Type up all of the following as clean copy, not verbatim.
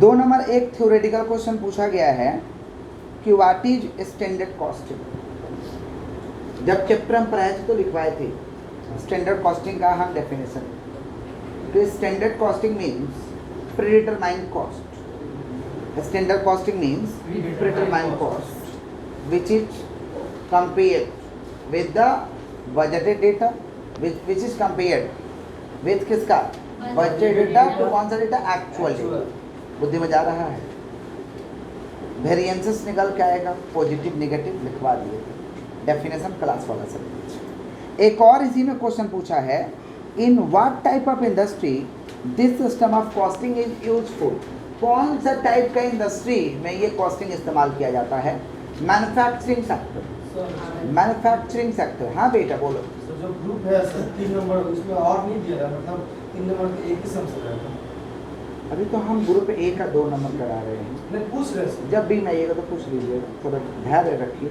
2 number एक theoretical question पूछा गया है कि व्हाट इज स्टैंडर्ड कॉस्टिंग। जब चैप्टर हम पढ़ाए थे तो लिखवाए थे स्टैंडर्ड कॉस्टिंग का हम डेफिनेशन। तो standard costing means predetermined cost. Standard costing means predetermined cost which is compared with the budgeted data, which is compared with किसका budget data to कौन सा डेटा एक्चुअल डेटा। बुद्धि में जा रहा है। वेरिएंसेस निकल के आएगा, पॉजिटिव नेगेटिव लिखवा दिए थे, डेफिनेशन क्लास वाला सब। एक और इसी में क्वेश्चन पूछा है in what type of industry this system of costing is useful. कौन सा टाइप का इंडस्ट्री में ये कॉस्टिंग इस्तेमाल किया जाता है। Manufacturing sector. Manufacturing sector. हाँ बेटा बोलो। तो जो ग्रुप है सर 3 नंबर उसमें और नहीं दिया था, मतलब 3 नंबर के एक ही सम से रहा था। अभी तो हम ग्रुप ए का 2 नंबर करा रहे हैं। नहीं पूछ रहे सर। जब भी आइएगा तो पूछ लीजिएगा, थोड़ा धैर्य रखिए।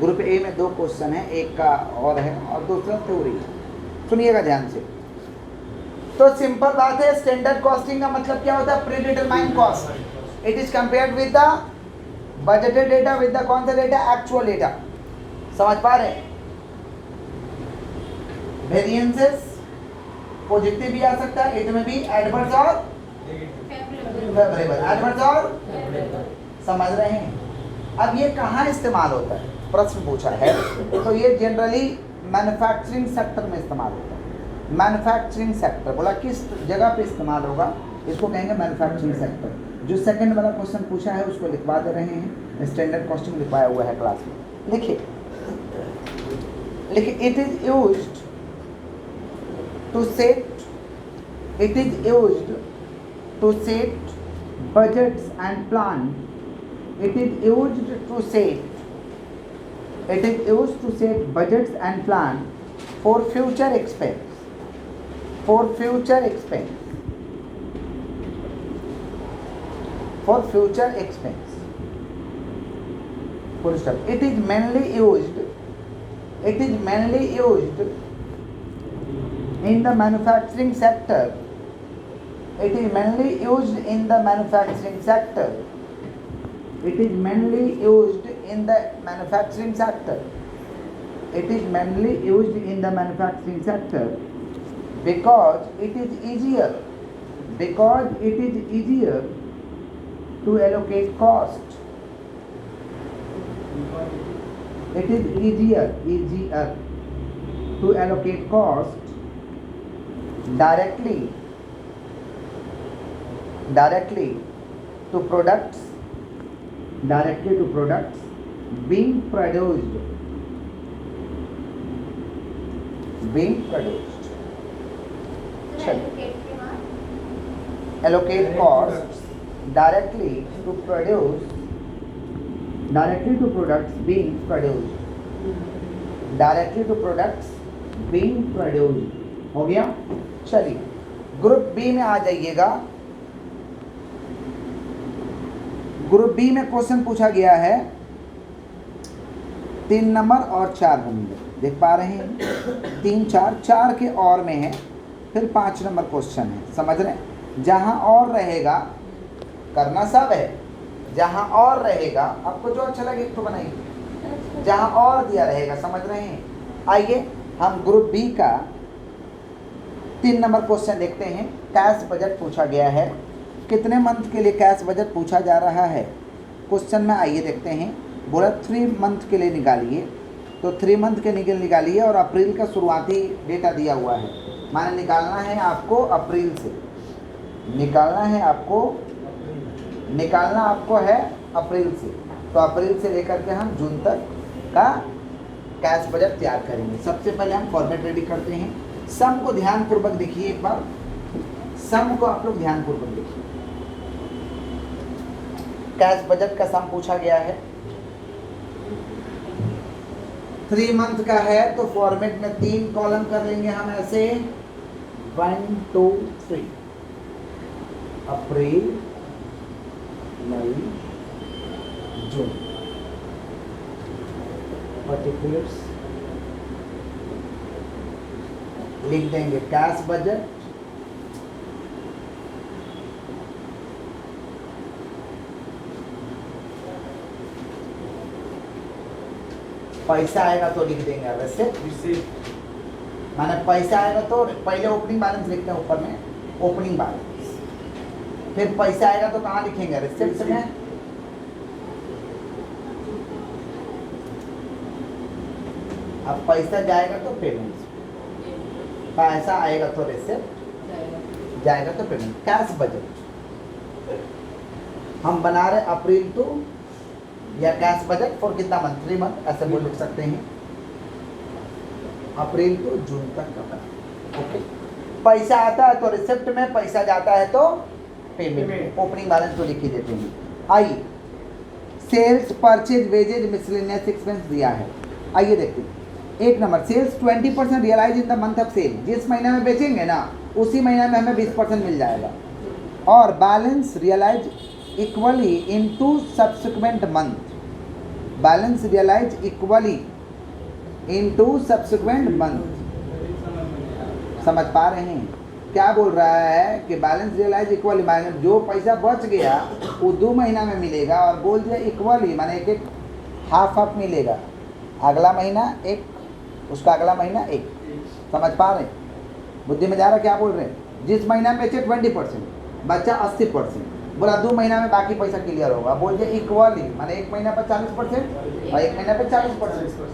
ग्रुप ए में 2 क्वेश्चन है, एक का और है और दूसरा थ्योरी। सुनिएगा ध्यान से। तो सिंपल बात है, स्टैंडर्ड कॉस्टिंग का मतलब क्या होता है। Predetermined cost. It is compared with the budgeted data with the कौन सा डेटा एक्चुअल डेटा। समझ पा रहे हैं। वेरिएंसेस पॉजिटिव भी आ सकता है, इनमें भी एडवर्स और फेवरेबल। एडवर्स और समझ रहे हैं। अब ये कहाँ इस्तेमाल होता है प्रश्न पूछा है, तो ये जनरली मैन्युफैक्चरिंग सेक्टर में इस्तेमाल होता है। मैन्युफैक्चरिंग सेक्टर बोला किस जगह पे इस्तेमाल होगा, इसको कहेंगे मैन्युफैक्चरिंग सेक्टर। जो सेकंड वाला क्वेश्चन पूछा है उसको लिखवा दे रहे हैं, स्टैंडर्ड कॉस्टिंग लिखवाया हुआ है क्लास में। लिखिए लिखिए। It is used to set, it is used to set budgets and plan. It is used to set, it is used to set budgets and plan for future expense, for future expense, for future expense. Full stop. It is mainly used in the manufacturing sector. It is mainly used in the manufacturing sector. It is mainly used in the manufacturing sector. It is mainly used in the manufacturing sector because it is easier, because it is easier to allocate cost. It is easier to allocate cost directly to products being produced allocate costs directly to products being produced। हो गया। चलिए group B में आ जाइएगा। Group B में question पूछा गया है 3 number और 4 नंबर, देख पा रहे हैं। 3 4 के और में है, फिर 5 नंबर क्वेश्चन है। समझ रहे हैं। जहां और रहेगा करना सब है, जहां और रहेगा आपको जो अच्छा लगे तो बनाइए, जहां और दिया रहेगा। समझ रहे हैं। आइए हम ग्रुप बी का 3 नंबर क्वेश्चन देखते हैं। कैश बजट पूछा गया है। कितने मंथ के लिए कैश बजट पूछा जा रहा है क्वेश्चन में, आइए देखते हैं। बोला 3 मंथ के लिए निकालिए, तो 3 मंथ के निकालिए और अप्रैल का शुरुआती डेटा दिया हुआ है। माने निकालना है आपको अप्रैल से, निकालना आपको है अप्रैल से। तो अप्रैल से लेकर के हम जून तक का कैश बजट तैयार करेंगे। सबसे पहले हम फॉर्मेट रेडी करते हैं। सम को ध्यानपूर्वक देखिए, एक बार सम को आप लोग ध्यानपूर्वक देखिए। कैश बजट का सम पूछा गया है, 3 मंथ का है, तो फॉर्मेट में 3 कॉलम कर लेंगे हम ऐसे 1 2 3। अप्रैल मई जून पर्टिकुलर्स लिख देंगे। कैश बजट पैसा आएगा तो लिख देंगे रिसिप्ट, रिसीट माने पैसा आएगा तो पहले ओपनिंग बैलेंस लिखते हैं ऊपर में, ओपनिंग बैलेंस, फिर पैसा आएगा तो कहाँ लिखेंगे, रिसिप्ट में, अब पैसा जाएगा तो पेमेंट, पैसा आएगा तो रिसिप्ट, जाएगा तो पेमेंट। कैश बजट हम बना रहे अप्रैल टू, या कैश बजट फॉर कितना मंथ, 3 मंथ, ऐसे बोल लिख सकते हैं, अप्रैल टू जून तक का बना। ओके, पैसा आता है तो रिसिप्ट में, पैसा जाता है तो पेमेंट, ओपनिंग बैलेंस तो लिख ही देते हैं। आइए, sales, purchase, wages, miscellaneous expense दिया है। आइए देखते हैं। 1 number, sales 20% realise in the month of sale, जिस महीने में बेचेंगे ना उसी महीने में हमें 20% मिल जाएगा, और balance realise equally into subsequent month, balance realise equally into subsequent month. समझ पा रहे हैं क्या बोल रहा है कि बैलेंस रियलाइज इक्वली माने जो पैसा बच गया वो 2 महीना में मिलेगा, और बोल दिया इक्वली माने एक हाफ हाफ मिलेगा, अगला महीना एक, उसका अगला महीना एक। समझ पा रहे हैं, बुद्धि में जा रहा क्या बोल रहे हैं। जिस महीना में बेचे 20%, बच्चा 80%, बोला 2 महीना में बाकी पैसा क्लियर होगा, बोल दिया इक्वली माने 1 महीना पर 40% और 1 महीना पर 40%।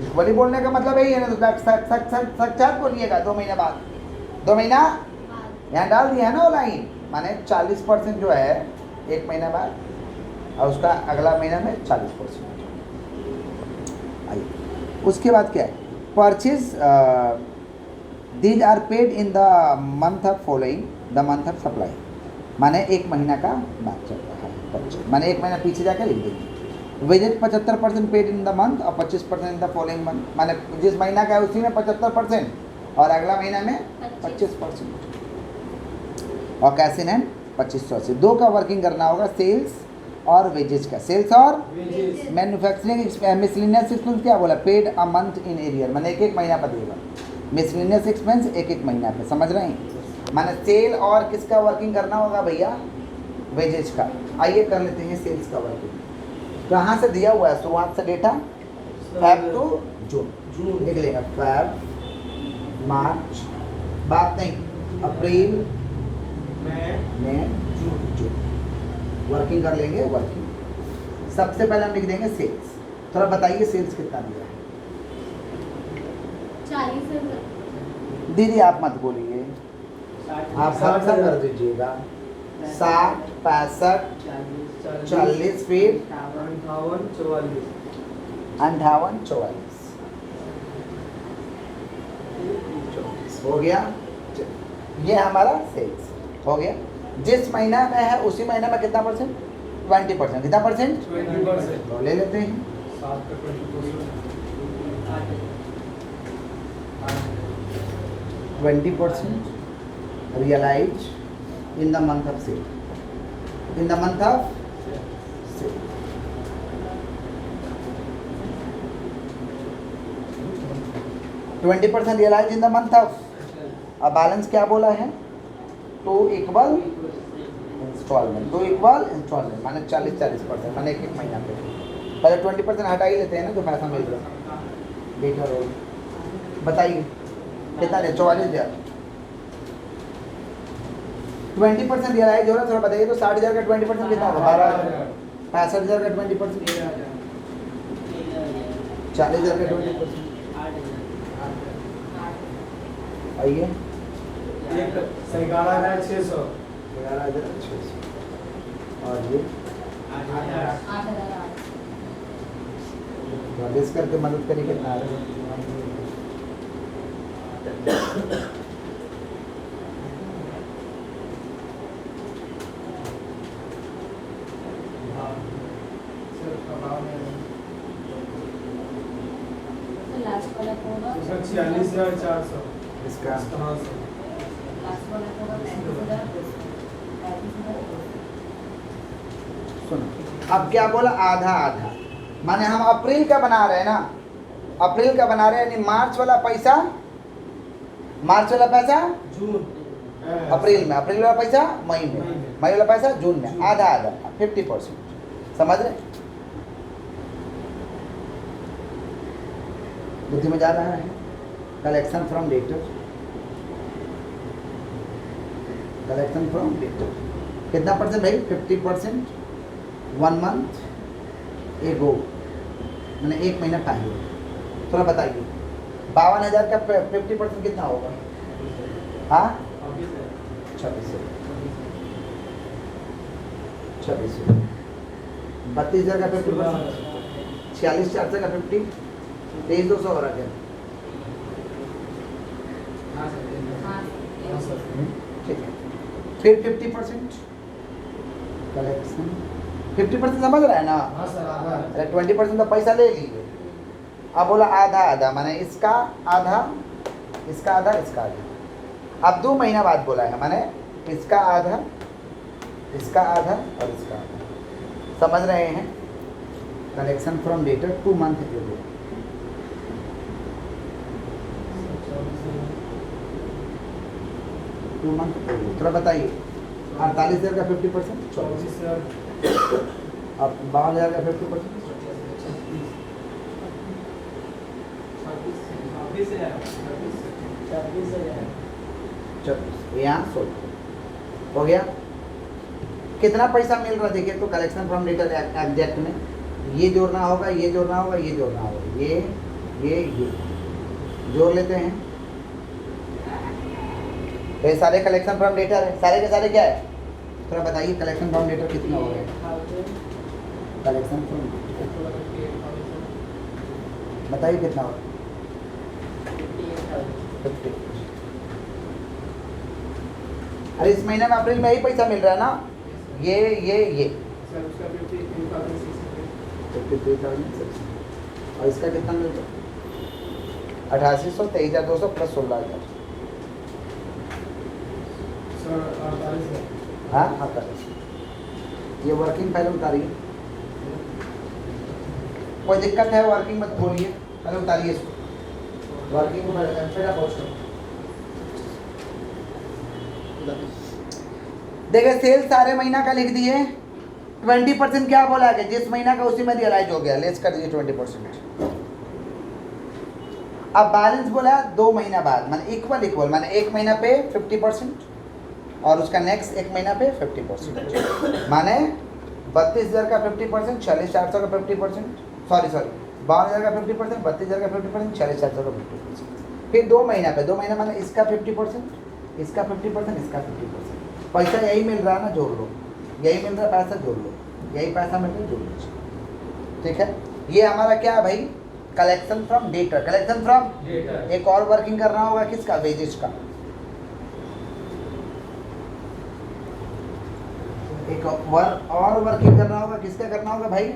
इक्वली बोलने का मतलब यही है ना, तो सच बोलिएगा 2 महीने बाद, 2 महीना यहाँ डाल दिया है ना वो लाइन, माने 40% जो है 1 महीना बाद, और उसका अगला महीना में 40%। आइए, उसके बाद क्या है, purchase these are paid in the month of following the month of supply, माने 1 महीना का बात चल रहा है परचेज, माने 1 महीना पीछे जाकर लिख देंगे। Wages 75% paid in the month और 25% इन द फॉलोइंग मंथ, माने जिस महीना का है उसी में 75% और अगला महीना में 25%, और कैश इन हैंड 2580। 2 का वर्किंग करना होगा, सेल्स और वेजेज का, सेल्स और मैन्युफैक्चरिंग मिसलेनियस एक्सपेंस क्या बोला, paid a month in arrear, माने 1 महीना पर देगा, मिसलेनियस एक्सपेंस 1 महीना पे। समझ रहे हैं, माने सेल और किसका वर्किंग करना होगा भैया, वेजेज का। आइए कर लेते हैं सेल्स का वर्किंग। कहाँ से दिया हुआ है शुरुआत से डेटा, फैब टू जून लिख लेगा, फैब मार्च, बात नहीं अप्रैल मई जून, वर्किंग कर लेंगे। वर्किंग सबसे पहले हम लिख देंगे सेल्स। थोड़ा बताइए सेल्स कितना दिया है, 40 दीदी आप मत बोलिए, आप सब कर दीजिएगा। 60, 65, 40, फिर 58, 44 58, 44 हो गया। ये हमारा सेल्स हो गया। जिस महीना में है उसी महीने में कितना परसेंट, 20%, कितना परसेंट, 20%। तो ले लेते हैं 7 का 20% realise in the month of sale, in the month of sale. %20 realise in the month of, अब बैलेंस क्या बोला है, टू इक्वल इंस्टॉलमेंट, माने 40% माने 1 महीना पे। पहले 20% हटा ही लेते हैं ना, जो पैसा मिल रहा है बेटर हो। बताइए कितना है, 44,000। 20% रियलाइज हो रहा है, थोड़ा बताइए तो 60,000 का 20% कितना होगा, 12,000। 65,000 का 20%, 40,000 का 20%। आइए 11,600 11,600, और ये 40 करके मदद करिए कितना आ रहा है। लास्ट वाला को होगा, 46,400 इसका 900। लास्ट वाला को होगा 35,000, 35,000। सुनो, अब क्या बोला, आधा आधा, माने हम अप्रैल का बना रहे हैं ना, अप्रैल का बना रहे हैं, यानी मार्च वाला पैसा जून अप्रैल में, अप्रैल वाला पैसा मई में, मई वाला पैसा जून में, आधा आधा 50%। समझ रहे, बुद्धि में जा रहा है। Collection from debtor, collection from debtor कितना परसेंट भाई? 50%, 1 मंथ एगो, मैंने 1 महीना पहले। थोड़ा बताइए 52,000 का 50% कितना होगा? हाँ 2600, 32,000 का 50%, 46,400 का 50, 23,200 हो रहा क्या? हाँ सर। ठीक है। फिर 50% कलेक्शन, 50% समझ रहा है ना? हाँ सर आधा है। अरे 20% तो पैसा ले लीजिए। अब बोला आधा आधा, माने इसका आधा, इसका आधा, इसका आधा। अब 2 महीना बाद बोला है, माने इसका आधा, इसका आधा और इसका आधा। समझ रहे हैं? कलेक्शन फ्रॉम डेटर 2 मंथ एगो। 2 मंथ एगो। थोड़ा बताइए 48,000 का 50%, 24। अब 52,000 का 50%, 24। यहाँ 16 हो गया। कितना पैसा मिल रहा देखिए तो कलेक्शन फ्रॉम डेटर एग्जैक्ट में ये जोड़ना होगा, ये जोड़ना होगा, ये जोड़ना होगा, ये जोड़ लेते हैं। ये सारे कलेक्शन फ्रॉम डेटर है, सारे के सारे क्या है? थोड़ा बताइए कलेक्शन फ्रॉम डेटर कितना हो गया? कलेक्शन फ्रॉम बताइए कितना होगा? 50। अरे इस महीने में अप्रैल में यही पैसा मिल रहा है ना? ये 53,600 और इसका कितना मिल रहा है? 8800, 23,200 प्लस 16,000। हाँ 48। ये वर्किंग पहले उतारिए, कोई दिक्कत है वर्किंग मत बोलिए, पहले उतारिए इसको। वर्किंग फिर आप देखिए सेल सारे महीना का लिख दिए। 20% क्या बोला कि जिस महीना का उसी में रियलाइज हो गया, लेस कर दिए 20%। अब बैलेंस बोला 2 महीना बाद, माने इक्वल माने 1 महीना पे 50% और उसका नेक्स्ट 1 महीना पे 50%, माने 32,000 का 50%, 46,400 का 50%, सॉरी 52,000 का 50%, 32,000 का 50%, 46,400 का 50%। फिर 2 महीना पे, 2 महीना माने इसका 50%, इसका 50%, इसका 50%। पैसा यही मिल रहा है ना, जोड़ लो। यही मिल रहा है पैसा, जोड़ लो। यही पैसा मिल रहा है, जोड़ लो। ठीक है, ये हमारा क्या है भाई? Collection from debtor. Collection from एक और वर्किंग करना होगा किसका? वेजेस का। एक और वर्किंग करना होगा, किसका करना होगा भाई?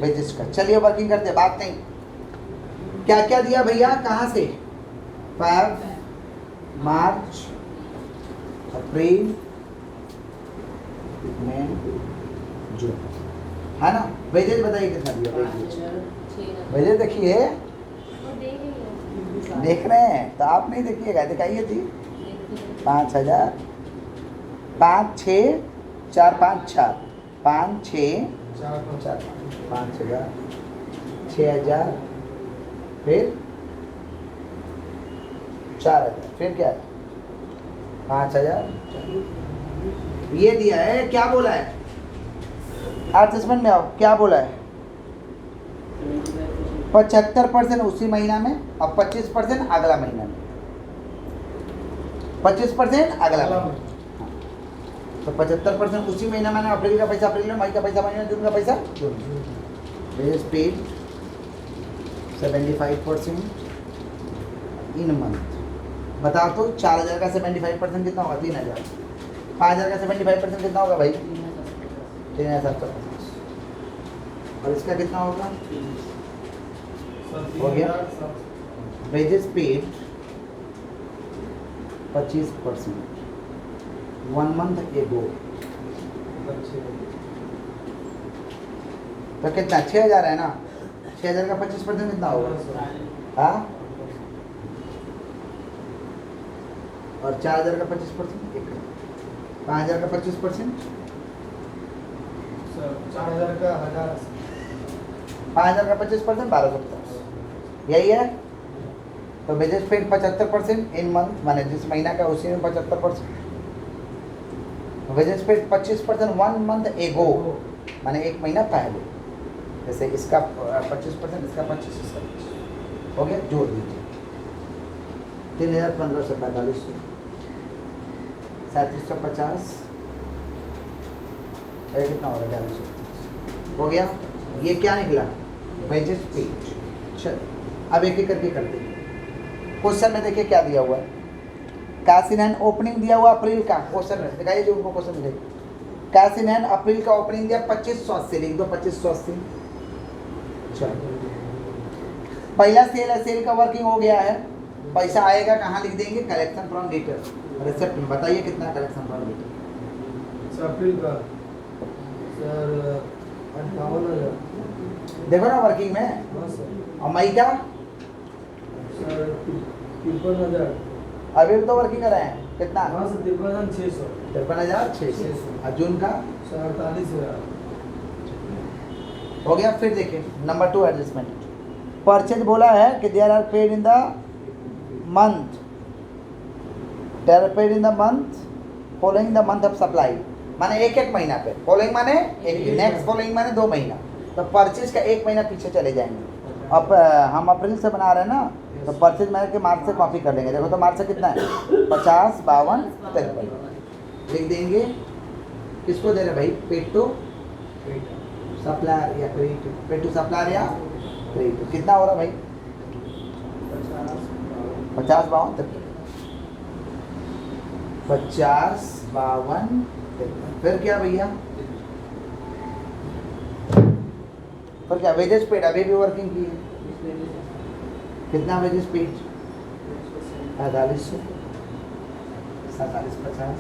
वेजेस का। चलिए वर्किंग करते हैं, बात नहीं। क्या क्या दिया भैया? कहाँ से? 5 मार्च, अप्रैल, मई, जून, है ना? वेजेस बताइए कितना दिया? वेजेस देखिए, देख रहे हैं तो आप नहीं देखिएगा, दिखाइए जी। 5,000, 5 6 4 5 6 5 6 4 5,000, 6,000, फिर 4,000, फिर क्या है? 5,000। ये दिया है, क्या बोला है? एडजस्टमेंट में आओ, क्या बोला है? 75% उसी महीना में और 25% अगला महीना में। 25% अगला महीना। तो 75% उसी महीना में, अप्रैल का पैसा अप्रैल में, मई का पैसा मई में, जून का पैसा जून में। पेड 75% इन मंथ। बताओ तो 4,000 का 75% कितना होगा? 3,000। 5,000 का 75% कितना होगा भाई? 3,750। और इसका कितना होगा? हो गया। वेजेस पेड 25%, 1 मंथ एगो। तो कितना? 6,000 है ना? 6,000 का 25% कितना होगा? हाँ, और 4,000 का 25% 5,000 का 25%, 4,000 का 1,000। 5,000 का 25% 1,250। यही है। तो वेजेस पेड 75% इन मंथ, माने जिस महीना का उसी में 75%। वेजेस पेड 25% 1 मंथ एगो, माने एक महीना पहले। जैसे इसका 25%, इसका 25, इसका 25 हो गया, जोड़ दीजिए। 3,1500 4500 3750 कितना हो रहा है, 4200 हो गया। ये क्या निकला, वेजेस पेड। चल अब एक एक करके करते हैं। क्वेश्चन में देखिए क्या दिया हुआ है, कासिनैन ओपनिंग दिया हुआ अप्रैल का, क्वेश्चन में दिखाइए जो उनको क्वेश्चन मिलेगा। कासिनैन अप्रैल का ओपनिंग दिया 2580, लिख दो 2580। चलो पहला सेल है, सेल का वर्किंग हो गया है, पैसा आएगा कहाँ लिख देंगे, कलेक्शन फ्रॉम डेटर रिसिप्ट में। बताइए कितना कलेक्शन फ्रॉम डेटर। सर अप्रैल का सर 58,000। देखो ना वर्किंग में, हाँ सर। और मई का सर 53,000। अभी भी तो वर्किंग कर रहे हैं, कितना, हाँ सर 53,600। 53,600। और जून का सर 48,000। हो गया। फिर देखिए नंबर 2 एडजस्टमेंट, परचेज बोला है कि there are paid in the month, there are paid in the month following the month of supply, माने एक एक महीना पे, फॉलोइंग माने एक, नेक्स्ट फॉलोइंग माने 2 महीना, तो परचेज का 1 महीना पीछे चले जाएंगे। अब हम अप्रैल से बना रहे हैं ना, तो परचेज महीने के मार्च से कॉपी कर लेंगे। देखो तो मार्च से कितना है, 50 52 53 लिख देंगे। किसको दे रहे भाई, पेड टू सप्लायर या क्रेडिट, पेड टू सप्लायर या क्रेडिट। कितना हो रहा भाई, 50 52 53, 50 52 53। फिर क्या भैया, फिर क्या, वेजेस पेड अभी भी वर्किंग की है, कितना वेजेस पेड, 4800 4750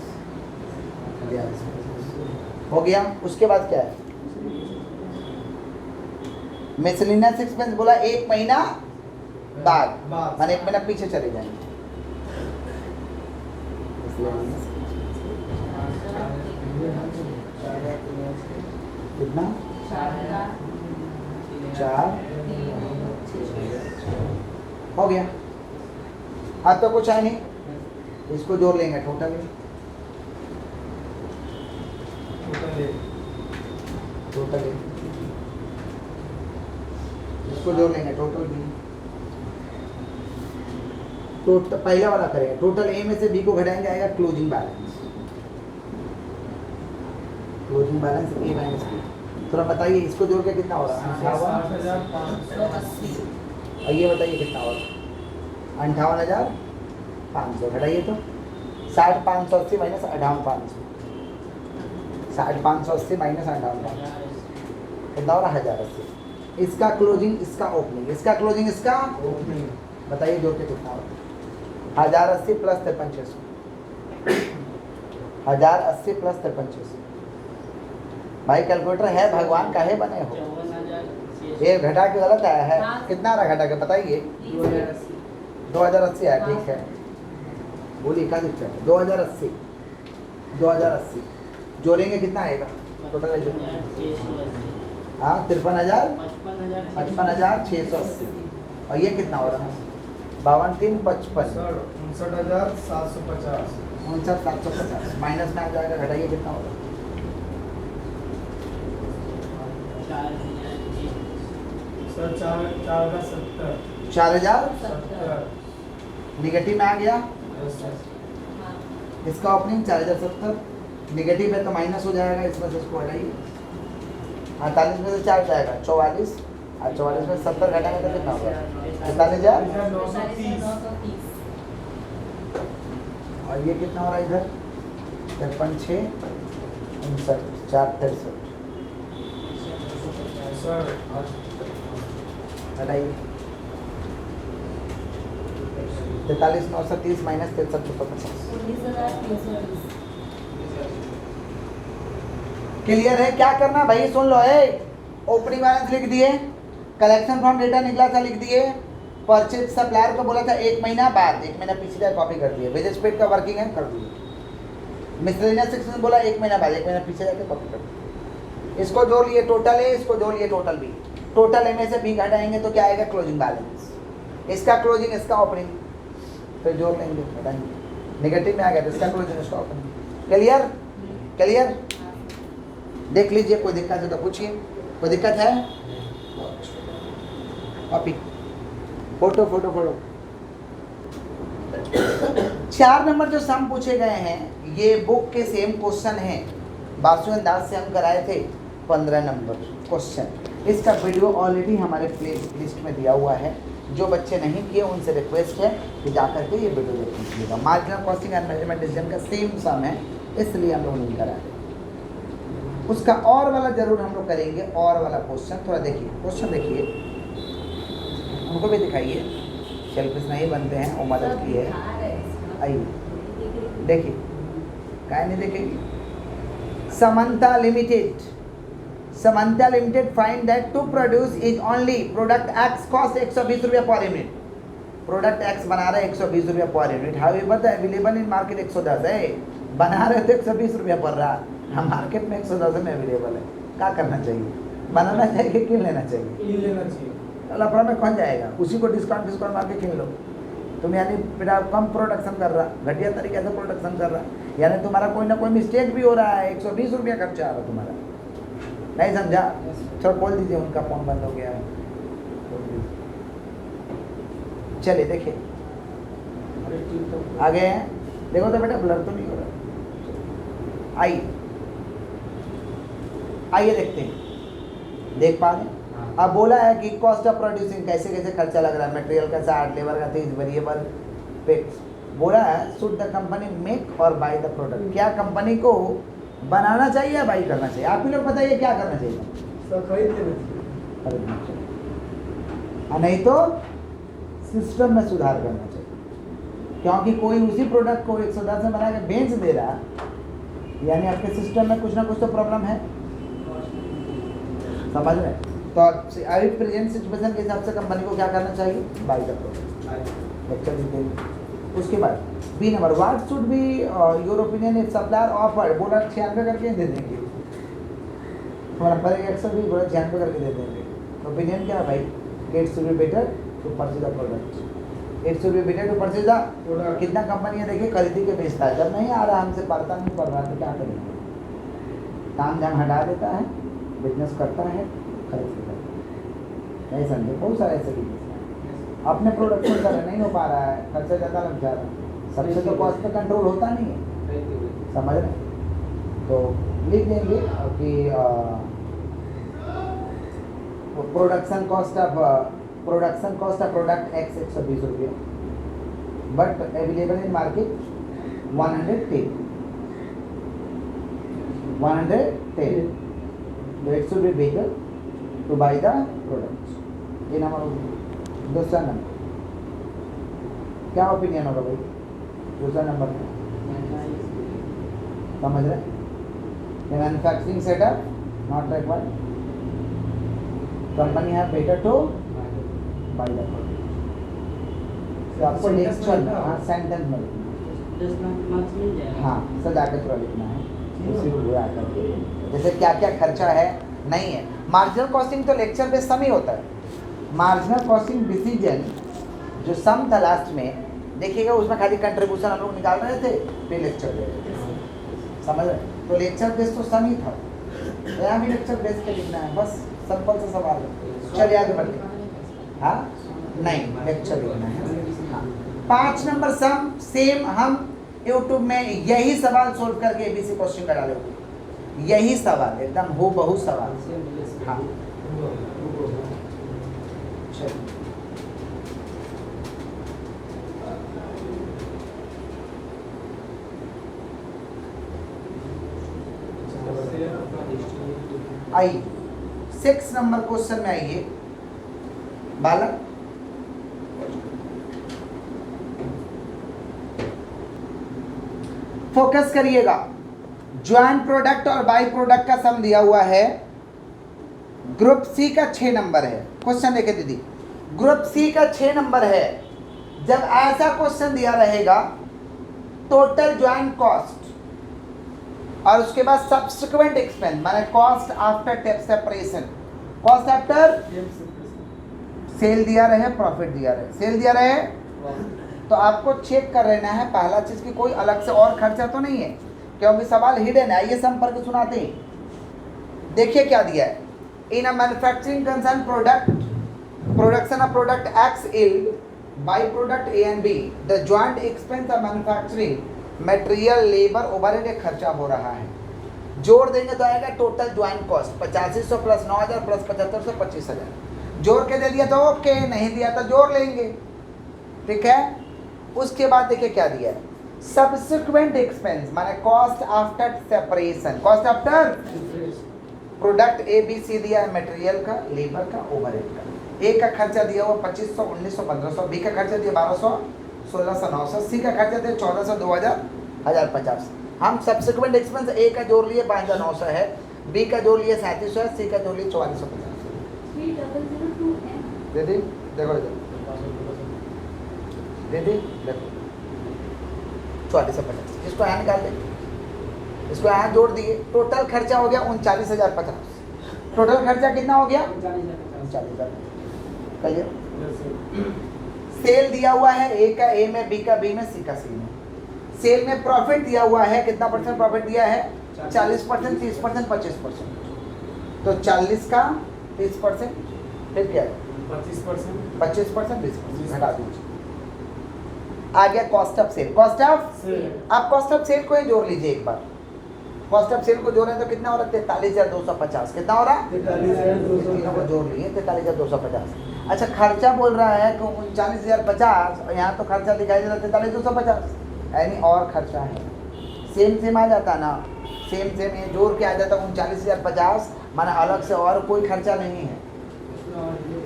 4250 हो गया। उसके बाद क्या है, मिसलिनियस एक्सपेंस बोला 1 महीना बाद, माने 1 महीना पीछे चले जाएंगे। कितना, 4 हो गया। अब तो कुछ है नहीं, इसको जोड़ लेंगे टोटल, टोटल इसको जोड़ लेंगे टोटल भी। तो पहला वाला करेंगे, टोटल ए में से बी को घटाएंगे, आएगा क्लोजिंग बैलेंस, क्लोजिंग बैलेंस ए माइनस बी। थोड़ा बताइए इसको जोड़ के कितना हो रहा है, 58,580। और ये बताइए कितना हो रहा है, 58,500। घटाइए तो 60,580 माइनस 58,500, 60,580 माइनस 58,500 कितना हो रहा है, 1080। इसका क्लोजिंग, इसका ओपनिंग, इसका क्लोजिंग, इसका ओपनिंग। बताइए जोड़ के कितना होगा, 1080 प्लस 53,600, 1080 प्लस 53,600। भाई कैलकुलेटर है भगवान का है बने हो, ये घटा के गलत आया है, कितना रहा घटा के बताइए, 2080 आया, ठीक है बोलिए क्या दिक्कत है, 2080 2080 जोड़ेंगे कितना आएगा टोटल, हाँ 53,680। और ये कितना हो रहा है, 52,355, सर 59,750। 59,750 माइनस में आ जाएगा, घटाइए कितना होगा, सर 4,70। 4,070 निगेटिव में आ गया। इसका ओपनिंग 4,070 निगेटिव है तो माइनस हो जाएगा, इसमें से इसको हटाइए, 48 में से 4 जाएगा 44, और 44 में 70 घटाएंगे तो कितना होगा, 45,930। और ये कितना हो रहा है इधर, 53,659 4,63 सर हटाइए, 43,930 माइनस 63,650। 19,320। क्लियर है, क्या करना भाई सुन लो, है ओपनिंग बैलेंस लिख दिए, कलेक्शन फ्रॉम डेटा निकला था लिख दिए, परचेज सप्लायर को बोला था 1 महीना बाद, 1 महीना पीछे जाए कॉपी कर दिए, वेजेस पेड का वर्किंग है कर दिए, मिसलेनियस सेक्शन बोला 1 महीना बाद, 1 महीना पीछे जाके कॉपी कर दिए। इसको जोड़ लिए टोटल ए, इसको जोड़ लिए टोटल बी, टोटल ए में से बी घटाएंगे तो क्या आएगा, क्लोजिंग बैलेंस, इसका क्लोजिंग, इसका ओपनिंग, फिर जोड़ लेंगे, बताएंगे। नेगेटिव में आ गया तो इसका क्लोजिंग स्टॉक है। क्लियर? क्लियर? देख लीजिए, कोई दिक्कत है तो पूछिए। कोई दिक्कत है? Copy, photo photo photo. 4 number जो सम पूछे गए हैं ये बुक के सेम क्वेश्चन हैं। बासु अंदाज से हम कराए थे 15 नंबर क्वेश्चन। इसका वीडियो ऑलरेडी हमारे प्ले लिस्ट में दिया हुआ है। जो बच्चे नहीं किए उनसे रिक्वेस्ट है कि जाकर के ये वीडियो देख लीजिएगा। Marginal costing and measurement decision का सेम सम है, इसलिए हम लोग नहीं करा रहे। उसका और वाला जरूर हम लोग करेंगे। और वाला क्वेश्चन थोड़ा देखिए, क्वेश्चन देखिए, हमको भी दिखाइए। सेल्फिश नहीं बनते हैं, वो मदद की है। आइए देखिए, क्या नहीं देखेंगे। Samanta limited find that to produce is only product X cost 120 रुपया पर यूनिट। प्रोडक्ट एक्स बना रहे 120 रुपया per unit. However the available in market 110 है। बना रहे तो 120 रुपया पड़ रहा, हम मार्केट में 110 में अवेलेबल है। क्या करना चाहिए? बनाना चाहिए कि लेना चाहिए? लेना चाहिए। लफड़ा में कौन जाएगा? उसी को डिस्काउंट मार के किन लो। तुम यानी बेटा कम प्रोडक्शन कर रहा, घटिया तरीके से प्रोडक्शन कर रहा, यानी तुम्हारा कोई ना कोई मिस्टेक भी हो रहा है। 120 रुपया खर्चा आ रहा तुम्हारा, नहीं समझा? चलो खोल दीजिए, उनका फोन बंद हो गया है। चलिए देखिए, आगे हैं, देखो तो बेटा ब्लर तो नहीं हो रहा। आइए देखते हैं, देख पा रहे हैं? अब बोला है कि कॉस्ट ऑफ प्रोड्यूसिंग कैसे कैसे खर्चा लग रहा है। मटेरियल का 60, लेबर का 30, वेरिएबल फिक्स। बोला है शुड द कंपनी मेक और बाय द प्रोडक्ट। क्या कंपनी को बनाना चाहिए या बाई करना चाहिए? आप ही लोग बताइए क्या करना चाहिए? खरीदना चाहिए, और नहीं तो सिस्टम में सुधार करना चाहिए। क्योंकि कोई उसी प्रोडक्ट को 110 में बना के बेच दे रहा, यानी आपके सिस्टम में कुछ ना कुछ तो प्रॉब्लम है। समझ रहे? तो अभी प्रेजेंट सिचुएशन के हिसाब से कंपनी को क्या करना चाहिए? Buy the product. उसके बाद B number, what should be your opinion if supplier offered. बोला 96 करके दे देंगे, हमारा पड़ेगा 120, बोला 96 करके दे देंगे। ओपिनियन क्या है भाई? It's should be better to purchase the product. It's should be better to purchase the product. कितना कंपनी देखिए खरीदी के बेचता है, जब नहीं आ रहा हमसे पड़ता नहीं पड़ रहा तो क्या करेंगे? काम जाम हटा देता है, बिजनेस करता है, खरीद लेता है। नहीं समझे? बहुत सारे ऐसे बिजनेस अपने प्रोडक्शन कर नहीं हो पा रहा है, खर्चा ज़्यादा लग जा रहा है, सबसे तो कॉस्ट पे कंट्रोल होता नहीं है। समझ रहे? तो लिख देंगे कि production cost of product X 120 रुपये, बट अवेलेबल इन मार्केट 110। तो it should be better to buy the product. ये नंबर। दूसरा नंबर क्या ओपिनियन होगा भाई? दूसरा नंबर समझ रहे? Manufacturing setup not required, company है better to buy the product. तो आपको नेक्स्ट सेंटेंस में हाँ सजा के थोड़ा लिखना है, उसी को बुरा करके। जैसे क्या क्या खर्चा है नहीं है। मार्जिनल कॉस्टिंग तो लेक्चर पे सम ही होता है। मार्जिनल कॉस्टिंग डिसीजन जो सम था लास्ट में देखिएगा, उसमें खाली कंट्रीब्यूशन हम लोग निकाल रहे थे, फिर लेक्चर दे रहे थे। समझ रहे? तो लेक्चर बेस तो सम ही था, तो यहाँ भी लेक्चर बेस पे लिखना है, बस सिंपल सा सवाल है। चलिए आगे बढ़ते। हाँ नहीं, लेक्चर लिखना है। हाँ 5 नंबर सम सेम हम यूट्यूब में यही सवाल सोल्व करके एबीसी क्वेश्चन का डाले हुए, यही सवाल एकदम हो बहु सवाल। हाँ आइए 6 नंबर क्वेश्चन में आइए बालक। फोकस करिएगा। ज्वाइंट प्रोडक्ट और बाई प्रोडक्ट का सम दिया हुआ है। ग्रुप सी का 6 नंबर है। क्वेश्चन देखे दीदी, ग्रुप सी का 6 नंबर है। जब ऐसा क्वेश्चन दिया रहेगा, टोटल ज्वाइंट कॉस्ट और उसके बाद सब्सिक्वेंट एक्सपेंस, माने cost after tax separation, cost after sale दिया रहे, प्रॉफिट दिया रहे, सेल दिया रहे तो आपको चेक कर लेना है पहला चीज़ कि कोई अलग से और खर्चा तो नहीं है, क्योंकि सवाल हिडन है। आइए संपर्क सुनाते हैं। देखिए क्या दिया है, in a manufacturing concern production of product X yield by product A and B, the joint expense of manufacturing material labour overhead एक खर्चा हो रहा है। जोड़ देंगे तो आएगा total joint cost 8500 plus 9000 plus 7500 25000। जोड़ के दे दिया तो ओके, नहीं दिया तो जोड़ लेंगे, ठीक है। उसके बाद देखिए क्या दिया है, सब्सिक्वेंट एक्सपेंस माने cost after separation, cost after product A B C दिया है, मटेरियल का, लेबर का, ओवरहेड का। ए का खर्चा दिया हुआ 2500 1900 1500, बी का खर्चा दिया 1200 1600 900, सी का खर्चा दिया 1400 2000 1050। हम सब्सिक्वेंट एक्सपेंस ए का जोड़ लिए 5900 है, बी का जोड़ लिए 3700 है, सी का जोड़ लिए 4450। 3002M दीदी देखो इधर, दीदी देखो 4450, इसको यहाँ निकाल देंगे, इसको यहाँ जोड़ दिए, टोटल खर्चा हो गया 39050। टोटल खर्चा कितना हो गया 39000। कहिए सेल दिया हुआ है ए का ए में, बी का बी में, सी का सी में। सेल में प्रॉफिट दिया हुआ है, कितना परसेंट प्रॉफिट दिया है 40%, 30%, 25%। तो 40 का 30%, फिर क्या है 25%, 20% घटा दीजिए। आ गया cost of sale. Cost of आप कॉस्ट ऑफ सेल को ही जोड़ लीजिए एक बार। कॉस्ट ऑफ सेल को जोड़ें तो कितना हो रहा है 43250। कितना हो रहा है 43,250 को जोड़ लिए 43250। अच्छा खर्चा बोल रहा है कि 39050 और यहाँ तो खर्चा दिखाई दे रहा है 43250, यानी और खर्चा है। सेम आ जाता ना, सेम ये जोड़ के आ जाता 39050, माना अलग से और कोई खर्चा नहीं है।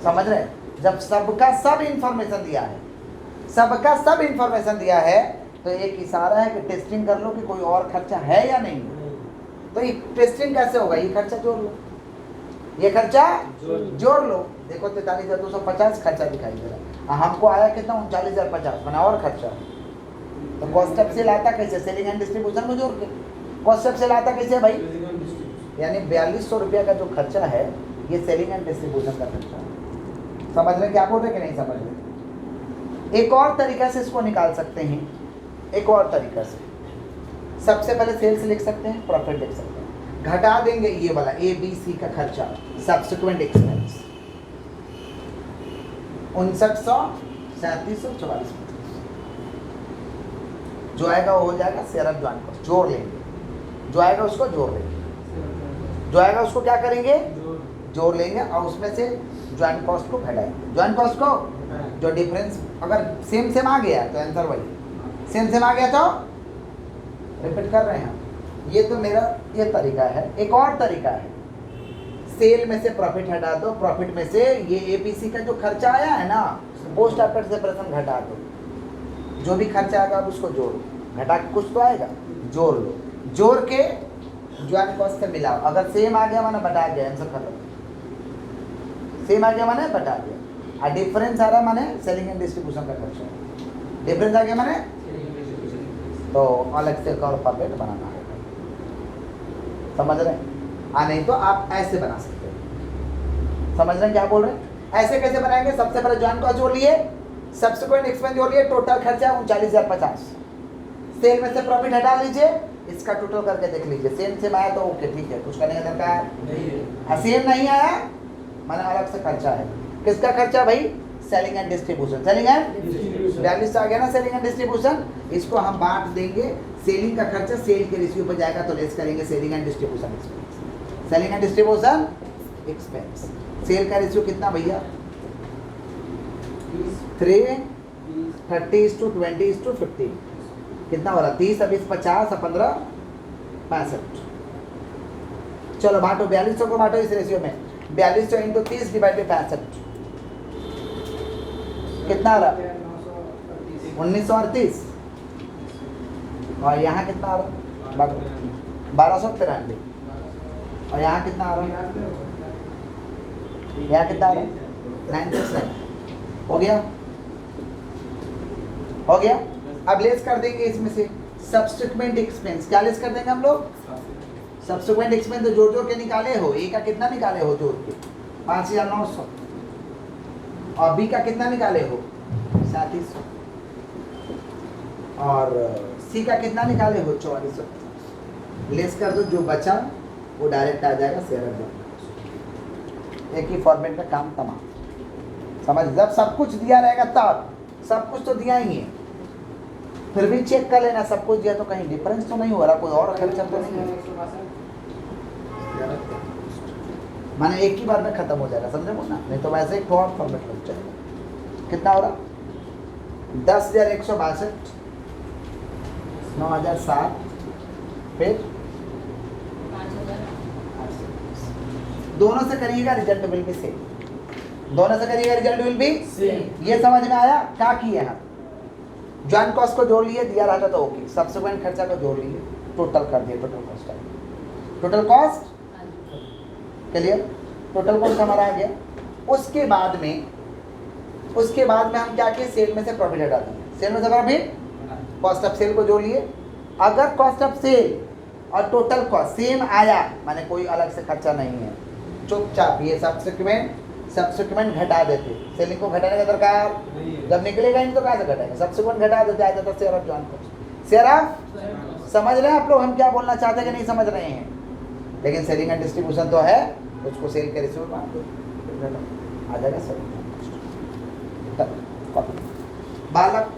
समझ रहे, जब सबका सब इंफॉर्मेशन दिया है, सबका सब इंफॉर्मेशन दिया है तो एक इशारा है कि टेस्टिंग कर लो कि कोई और खर्चा है या नहीं। तो ये टेस्टिंग कैसे होगा, ये खर्चा जोड़ लो, ये खर्चा जोड़ लो। देखो 43250 खर्चा दिखाई दे रहा है, हमको आया कितना 39050, माना और खर्चा। तो कॉस्ट ऑफ सेल आता कैसे, सेलिंग एंड डिस्ट्रीब्यूशन को जोड़ के। कॉस्ट ऑफ सेल आता कैसे भाई, यानी 4200 रुपया का जो खर्चा है ये सेलिंग एंड डिस्ट्रीब्यूशन का खर्चा है। समझ रहे क्या बोल रहे कि नहीं समझ रहे। एक और तरीका से इसको निकाल सकते हैं, एक और तरीका से। सबसे पहले सेल्स लिख सकते हैं, प्रॉफिट लिख सकते हैं, घटा देंगे ये वाला ए बी सी का खर्चा, सब्सिक्वेंट एक्सपेंस 5900 3700 4400 जो आएगा वो हो जाएगा शेयर ऑफ ज्वाइंट कॉस्ट। जोड़ लेंगे, जो आएगा उसको जोड़ लेंगे, जो आएगा उसको क्या करेंगे जोड़ लेंगे और उसमें से ज्वाइंट कॉस्ट को घटाएंगे। ज्वाइंट कॉस्ट को जो डिफरेंस अगर सेम आ गया तो आंसर वही, सेम आ गया तो रिपीट कर रहे हैं हम। ये तो मेरा ये तरीका है। एक और तरीका है, सेल में से प्रॉफिट हटा दो, प्रॉफिट में से ये एपीसी का जो खर्चा आया है ना, पोस्ट आफ्टर सेपरेशन घटा दो, जो भी खर्चा आएगा आप उसको जोड़ो, घटा के कुछ तो आएगा, जोड़ लो, जोड़ के ज्वाइंट कॉस्ट से मिलाओ। अगर सेम आ गया माना बटा गया, आंसर खत्म। सेम आ गया माने बटा गया, और डिफरेंस आ रहा माने सेलिंग एंड डिस्ट्रीब्यूशन का खर्चा, डिफरेंस आ गया माने तो अलग से और परफेक्ट बनाना है। समझ रहे हैं? नहीं तो आप ऐसे बना सकते हैं। समझ रहे हैं क्या बोल रहे हैं? ऐसे कैसे बनाएंगे, सबसे पहले ज्वाइंट कॉस्ट जोड़ लिए, सब्सिक्वेंट एक्सपेंस जोड़ लिए, टोटल खर्चा 39050, सेल में से प्रॉफिट हटा लीजिए, इसका टोटल करके देख लीजिए। सेम आया तो ओके ठीक है, कुछ करने का दरकार नहीं। सेम नहीं आया माने अलग से खर्चा है। किसका खर्चा भाई, selling and distribution. Selling and 42 आ गया ना, सेलिंग एंड डिस्ट्रीब्यूशन। इसको हम बांट देंगे, सेलिंग का खर्चा सेल के रेशियो पर जाएगा तो लेस करेंगे selling and distribution expense. Selling and distribution expense, sale का रेशियो कितना भैया 3:30:20:15 कितना हो रहा, 30 और 20 50 और 15 65। चलो बांटो, 4200 को बांटो इस रेशियो में, 4200 इंटू 30 डिवाइड बाई 65 कितना आ रहा 1938। और यहाँ कितना आ रहा 1293। और यहाँ कितना आ रहा, यहाँ कितना आ रहा 969। हो गया, हो गया। अब लेस कर देंगे इसमें से सब्सिक्वेंट एक्सपेंस। क्या लेस कर देंगे हम लोग, सब्सिक्वेंट एक्सपेंस तो जोड़ जोड़ के निकाले हो। ए का कितना निकाले हो जोड़ के 5900, और बी का कितना निकाले हो 3700। और सी का कितना निकाले हो 4400, लेस कर दो, जो बचा वो डायरेक्ट आ जाएगा शेयर ऑफ जॉइंट कॉस्ट। एक ही फॉर्मेट में काम तमाम। समझ, जब सब कुछ दिया रहेगा तब, सब कुछ तो दिया ही है, फिर भी चेक कर लेना सब कुछ दिया तो कहीं डिफरेंस तो नहीं हो रहा, कोई और खर्चा तो नहीं है, माने एक ही बार में खत्म हो जाएगा, समझे ना? नहीं तो वैसे एक और फॉर्मेट लग जाएगा। कितना हो रहा? 10,162, 9,007, फिर 5,000 दोनों से करिएगा रिजल्ट विल बी सेम, दोनों से करिएगा रिजल्ट विल बी सेम। ये समझ में आया? क्या किए हम? जॉइंट कॉस्ट को जोड़ लिए, दिया रहता तो ओके, सब्सिक्वेंट खर्चा को जोड़ लिए, टोटल कर दिया, टोटल कॉस्ट आ गया, total cost clear, total cost हमारा आ गया। उसके बाद में हम क्या किए, सेल में से प्रॉफिट हटा दिए, सेल में से प्रॉफिट, कॉस्ट ऑफ सेल को जोड़ लिए। अगर कॉस्ट ऑफ सेल और टोटल कॉस्ट सेम आया, माने कोई अलग से खर्चा नहीं है, चुपचाप ये सब्सिक्वेंट घटा देते, सेलिंग को घटाने का दरकार जब निकलेगा नहीं तो कहाँ से घटाएंगे, सब्सिक्वेंट घटा देते, आ जाता share of joint cost. Share of, समझ रहे हैं आप लोग हम क्या बोलना चाहते हैं कि नहीं समझ रहे हैं? लेकिन सेलिंग एंड डिस्ट्रीब्यूशन तो है, उसको सेल के रिसीव मान दो, आ जाएगा सेलिंग। बालक